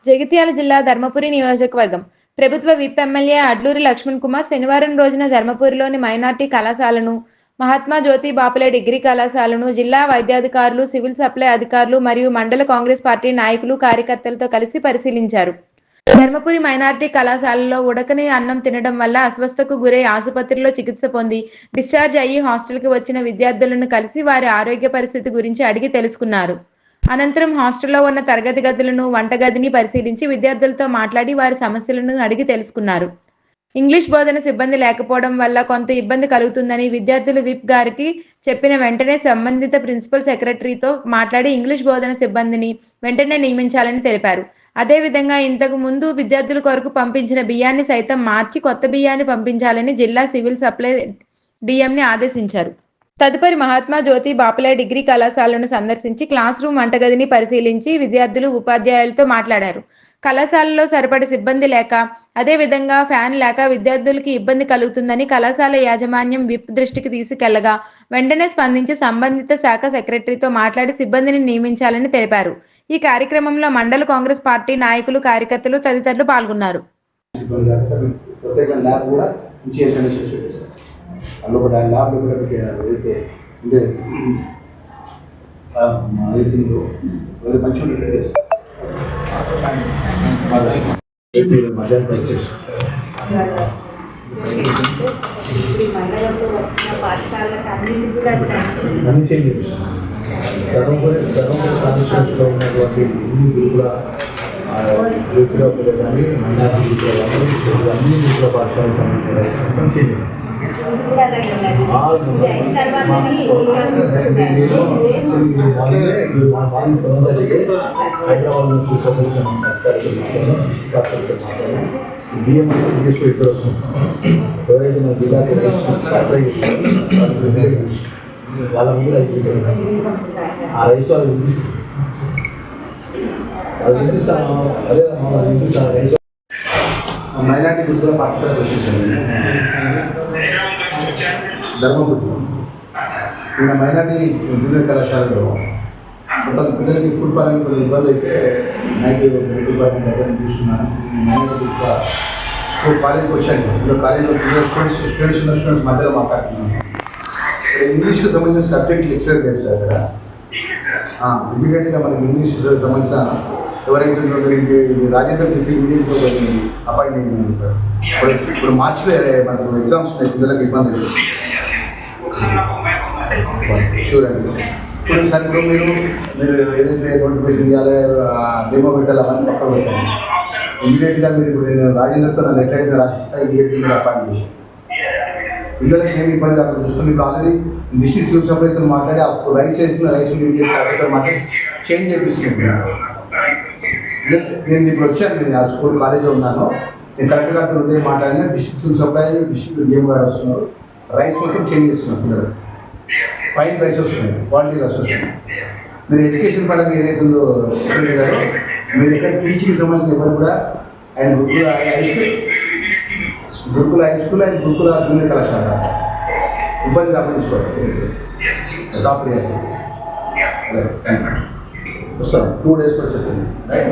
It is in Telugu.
జగిత్యాల జిల్లా ధర్మపురి నియోజకవర్గం ప్రభుత్వ విప్ ఎమ్మెల్యే అడ్లూరి లక్ష్మణ్ కుమార్ శనివారం రోజున ధర్మపురిలోని మైనార్టీ కళాశాలను, మహాత్మా జ్యోతి బాపులే డిగ్రీ కళాశాలను జిల్లా వైద్యాధికారులు, సివిల్ సప్లై అధికారులు మరియు మండల కాంగ్రెస్ పార్టీ నాయకులు, కార్యకర్తలతో కలిసి పరిశీలించారు. ధర్మపురి మైనార్టీ కళాశాలలో ఉడకని అన్నం తినడం వల్ల అస్వస్థతకు గురై ఆసుపత్రిలో చికిత్స పొంది డిశ్చార్జ్ అయ్యి హాస్టల్కి వచ్చిన విద్యార్థులను కలిసి వారి ఆరోగ్య పరిస్థితి గురించి అడిగి తెలుసుకున్నారు. అనంతరం హాస్టల్లో ఉన్న తరగతి గదులను, వంటగదిని పరిశీలించి విద్యార్థులతో మాట్లాడి వారి సమస్యలను అడిగి తెలుసుకున్నారు. ఇంగ్లీష్ బోధన సిబ్బంది లేకపోవడం వల్ల కొంత ఇబ్బంది కలుగుతుందని విద్యార్థులు విప్ గారికి చెప్పిన వెంటనే సంబంధిత ప్రిన్సిపల్ సెక్రటరీతో మాట్లాడి ఇంగ్లీష్ బోధన సిబ్బందిని వెంటనే నియమించాలని తెలిపారు. అదేవిధంగా ఇంతకు ముందు విద్యార్థుల కొరకు పంపించిన బియ్యాన్ని సైతం మార్చి కొత్త బియ్యాన్ని పంపించాలని జిల్లా సివిల్ సప్లై డిఎంని ఆదేశించారు. తదుపరి మహాత్మా జ్యోతి బాపులే డిగ్రీ కళాశాలను సందర్శించి క్లాస్ రూమ్, వంటగదిని పరిశీలించి విద్యార్థులు, ఉపాధ్యాయులతో మాట్లాడారు. కళాశాలలో సరిపడి సిబ్బంది లేక, అదేవిధంగా ఫ్యాన్ లేక విద్యార్థులకి ఇబ్బంది కలుగుతుందని కళాశాల యాజమాన్యం విప్ దృష్టికి తీసుకెళ్లగా వెంటనే స్పందించి సంబంధిత శాఖ సెక్రటరీతో మాట్లాడి సిబ్బందిని నియమించాలని తెలిపారు. ఈ కార్యక్రమంలో మండల కాంగ్రెస్ పార్టీ నాయకులు, కార్యకర్తలు తదితరులు పాల్గొన్నారు. అందులో కూడా ల్యాబ్లో కూడా పెట్టారు. ఏదైతే అంటే ఏదో మంచిగా ఉండేటట్టు చేస్తారు. అన్ని చేంజ్ చేపిస్తాం. ధర్మపురి కాన్స్టిట్యూన్సీలో ఉన్నటువంటి ఇన్ని గ్రూపుల గ్రూపులో కానీ మైనార్టీ గ్రూపులో కానీ అన్ని గ్రూపుల పాఠశాలకు సంబంధించిన చేంజ్ హైదరాబాద్ నుంచి బియ్యం ఇక్కడ వస్తుంది. ఎవరైతే మన జిల్లాకి సప్లై చేస్తారు వాళ్ళ మీద ఆ రైస్ వాళ్ళు వినిపిస్తుంది. అది వినిపిస్తాను. అదే మనం వినిపిస్తాను రైస్ మైనార్టీ గ్రూప్లో పాఠశాలకు వచ్చేసాను. ధర్మపురి ఈయన మైనార్టీ జూనియర్ కళాశాలలో మొత్తం పిల్లలకి ఫుడ్ పరంగా కొంచెం ఇబ్బంది అయితే నైట్ మెడికల్ డిపార్ట్మెంట్ దగ్గర చూస్తున్నాను. మైనార్టీ స్కూల్ కాలేజీకి వచ్చాను. ఇప్పుడు కాలేజీలో పిల్లలు స్టూడెంట్స్ మధ్యలో మాట్లాడుతున్నాను. ఇక్కడ ఇంగ్లీష్కి సంబంధించిన సబ్జెక్ట్ లెక్చరర్ లేదు సార్. ఇక్కడ ఇమీడియట్గా మనకి ఇంగ్లీష్ సంబంధించిన ఎవరైతే రాజేంద్ర డిగ్రీ ఇమీడియట్గా అపాయింట్మెంట్ ఇప్పుడు మార్చిలో మనకు ఎగ్జామ్స్ ఉన్నాయి. పిల్లలకు ఇబ్బంది అవుతుంది. షూర్ అండి. ఇప్పుడు సార్ ఇప్పుడు మీరు ఏదైతే నోటిఫికేషన్ ఇవ్వాలి, డెమో పెట్టాలి, అవన్నీ పక్కన పెట్టాలి. ఇమీడియట్గా మీరు ఇప్పుడు నేను రాజేంద్రతో నా లెటర్ అయితే రాసిస్తా. ఇమీడియట్గా మీరు అపాయింట్ చేసి పిల్లలకి ఏమి ఇబ్బంది అక్కడ చూసుకొని ఇప్పుడు ఆల్రెడీ డిస్ట్రిక్ట్ సివిల్ సప్లైతో మాట్లాడి ఆ రైస్ అవుతుంది, రైస్ ఇమీడియట్గా మాట్లాడి చేంజ్ చేపిస్తున్నాను. నేను ఇప్పుడు వచ్చాను. నేను ఆ స్కూల్ కాలేజీలో ఉన్నాను. నేను కరెక్ట్గా అతను ఉదయం మాట్లాడిన district civil supply district DM గారు వస్తున్నారు. రైస్ మొత్తం చేంజ్ చేస్తున్నాను. పిల్లలు ఫైన్ రైస్ వస్తున్నాయి, క్వాలిటీ రైస్ వస్తున్నాయి. మీరు ఎడ్యుకేషన్ పరంగా ఏదైతే ఉందో సెక్రటరీ గారు, మీరు ఎక్కడ టీచింగ్కి సంబంధించిన ఎవరు కూడా ఆయన గురుకుల హై స్కూల్ అండ్ గురుకుల జూనియర్ కళాశాల ఇబ్బంది గమనించుకోవాలి. టాప్ వస్తాను 2 days వచ్చేస్తాను. రైట్.